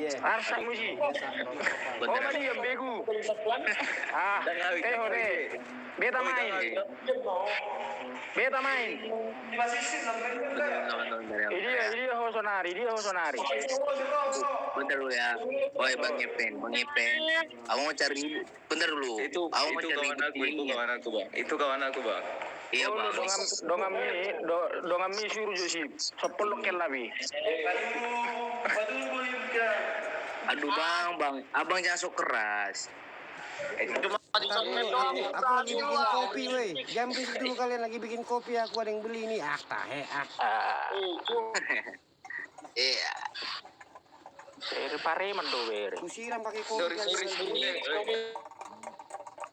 Arsa musi. Oh mani yang begu. Hore. Beta main. Beta main. Ini hosonari. Bentar dulu ya. Oi Bang Epen. Aku mau cari. Bentar dulu. Itu kawan aku bang. Itu kawan aku bang. Iya bang. Dongam mi suruh Josip. 10 kel lebih. Aduh bang. Abang jangan sok keras. Aku lagi bikin kopi, weh. Jam berisik dulu kalian lagi bikin kopi. Aku ada yang beli nih. Iya. Seri pare mendobere. Ku siram pakai kopi.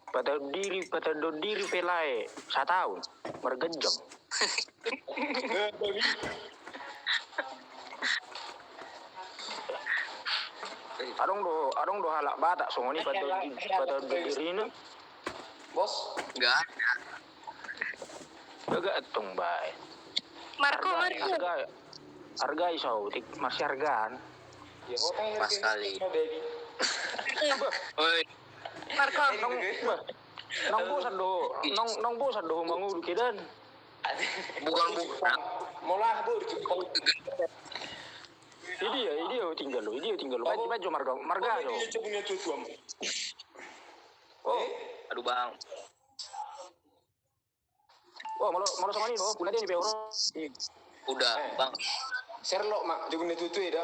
Pada diri pelai 1 tahun mergenjong. Adong do halak batak songoni pada diri ini. Bos? Enggak. Enggak etong bae. Marco. Harga iso masih hargaan. Pas kali. Oi. Marco. Nong bosan do mangul kidan. Bukan. Molah bur. Ini tinggal lo. Baju marga lo. Oh, aduh bang. Oh, mau sama ini lo. Bulan ini beuro. Udah, bang. Sherlock mak, jebune tutu ida.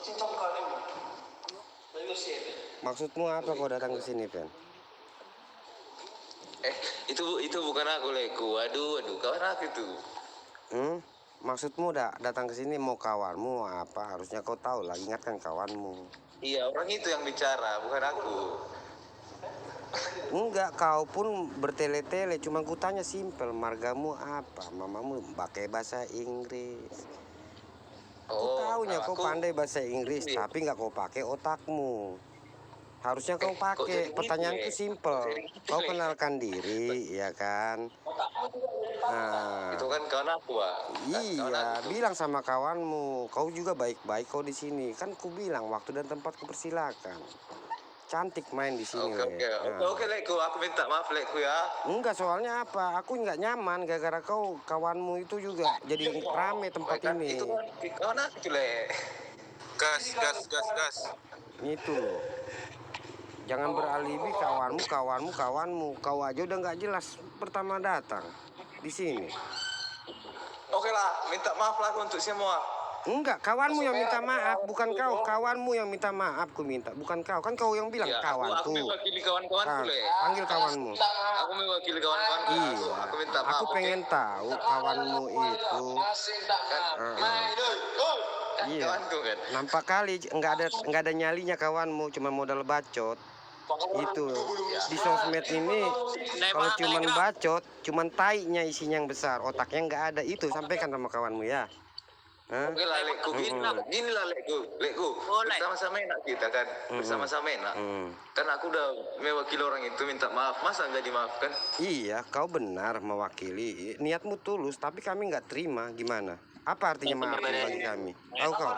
Cincang kali. Maksudmu apa kau datang ke sini, Pen? Itu bukan aku, Leku. Aduh, kawan aku itu. Maksudmu datang ke sini mau kawanmu apa? Harusnya kau tahu lah, ingatkan kawanmu. Iya, orang itu yang bicara, bukan aku. Enggak, kau pun bertele-tele. Cuma ku tanya simpel, margamu apa? Mamamu pakai bahasa Inggris. Aku taunya kau pandai bahasa Inggris, tapi nggak kau pakai otakmu. Harusnya kau pakai. Pertanyaanku simpel. Kau kenalkan diri, ya kan? Nah, Itu kan kawan aku, Pak. iya, bilang sama kawanmu. Kau juga baik-baik kau di sini. Kan ku bilang waktu dan tempat ku persilakan. Cantik main di sini. Oke, Leku. Aku minta maaf, Leku ya. Enggak, soalnya apa? Aku nggak nyaman gara-gara kau kawanmu itu juga jadi rame tempat ini. Itu kan kawan aku, Le. Gas. Itu loh. Jangan beralibi kawanmu. Kau aja udah nggak jelas pertama datang di sini. Oke lah, minta maaf lah untuk semua. Enggak, kawanmu yang minta maaf, bukan kau. Kawanmu yang minta maaf, ku minta, bukan kau. Kan kau yang bilang kawanku. Aku mewakili kawan-kawanku, Le. Panggil kawanmu. Aku mewakili kawan-kawanku. Iya. Aku minta maaf. Aku pengen tahu kawanmu itu. Iya. Kawanku kan. Nampak kali nggak ada nyalinya kawanmu, cuma modal bacot. Itu di sosmed ini kalau cuman bacot, cuman tainya isinya yang besar, otaknya nggak ada. Itu sampaikan sama kawanmu ya. Oke lah, Leku. Gini lah, Leku. Bersama-sama enak kita kan. Bersama-sama enak. Kan aku udah mewakili orang itu minta maaf. Masa nggak dimaafkan? Iya, kau benar mewakili. Niatmu tulus, tapi kami nggak terima. Gimana? Apa artinya maaf bagi kami? Tahu kau?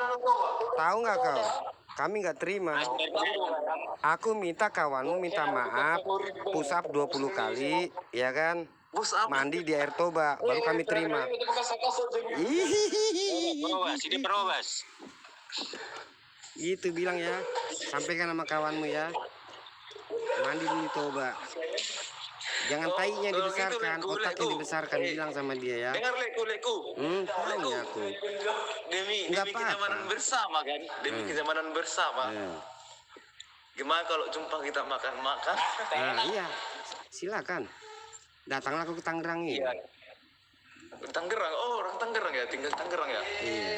Tahu nggak kau? Kami nggak terima. Aku minta kawanmu minta maaf, push up 20 kali, ya kan? Mandi di air toba, baru kami terima. Ini perobas. Itu bilang ya, sampaikan sama kawanmu ya. Mandi di toba. Jangan tainya dibesarkan, otaknya dibesarkan, bilang sama dia ya. Dengar, Leku. Tahunya aku. Demi Nggak apa-apa. kenyamanan bersama kan. Demi kenyamanan bersama. Gimana kalau jumpa kita makan-makan? Nah, iya, silakan. Datanglah ke Tangerang ini. Iya. Tangerang. Oh, orang Tangerang ya, tinggal Tangerang ya. Iya.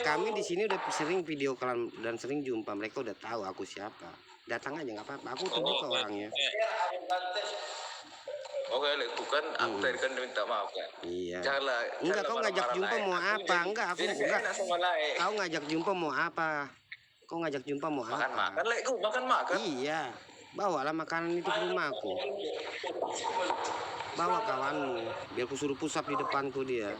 Kami di sini udah sering video call dan sering jumpa. Mereka udah tahu aku siapa. Datang aja nggak apa-apa. Aku terbuka orangnya. Oke, Leku kan aku tadi kan minta maaf kan. Iya. Janganlah. Enggak, kau ngajak jumpa mau apa? Enggak, aku enggak. Sama lain. Kau ngajak jumpa mau apa? Kau ngajak jumpa mau apa? Makan, Leku, makan. Iya. Bawalah makanan itu ke rumahku. bawa kawanmu, biar ku suruh pusap di depanku dia.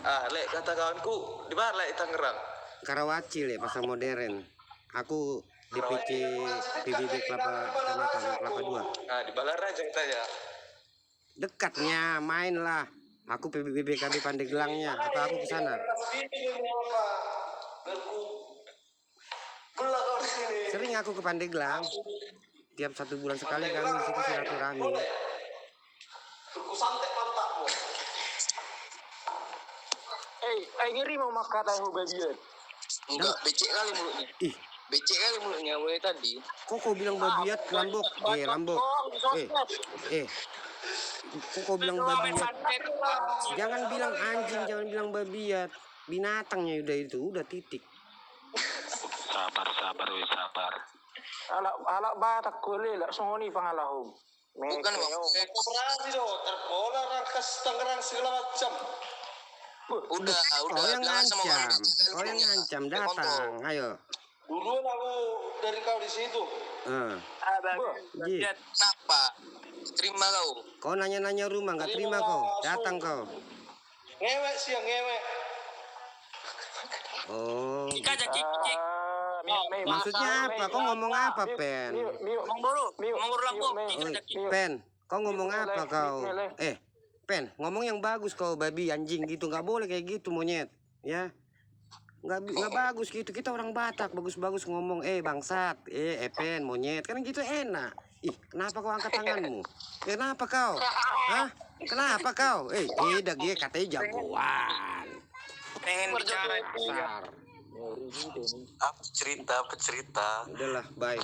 Lek kata kawanku, di mana lek Tangerang? Karawaci le, pasar modern. Aku DPC PBB Kelapa Kecamatan Kelapa 2. Di Balaraja katanya. Dekatnya, main lah. Aku PBB KB Pandegelangnya. Apa aku ke sana? Sering aku ke Pandeglang. Tiap 1 bulan sekali kami di situ silaturahmi. Ngiri mau makan tahu babian. Enggak, becek kali mulutnya. Ih, Becek kali mulutnya mulai tadi. kok kau bilang babiat Lambok? Lambok. Kok kau bilang babiat? Jangan bilang anjing, jangan bilang babiat. Binatangnya udah itu, udah titik. Sabar, weh, sabar. Alak batak kule lak songoni pangalahum. Bukan bang. Berarti dong, terbola rangkas Tangerang segala macam. Udah. Kau yang Bilang sama ngancam, orang. kau yang ngancam, datang. Ayo. Duluan aku dari kau di situ. Ji, Kenapa? Terima kau. kau nanya-nanya rumah, nggak terima kau. Datang kau. Ngewek sih yang ngewek. Oh, Maksudnya maksudnya apa? Kau ngomong apa, Pen? Pen, kau ngomong apa kau? Pen, ngomong yang bagus kau, babi anjing gitu, nggak boleh kayak gitu monyet, ya? Nggak bagus gitu. Kita orang Batak, bagus-bagus ngomong, bangsat, Pen, monyet, kan gitu enak. Ih, kenapa kau angkat tanganmu? Kenapa kau? Hah? Kenapa kau? Dia katanya jagoan. Pengen bicara. Kasar. Apa cerita? Udahlah, bye.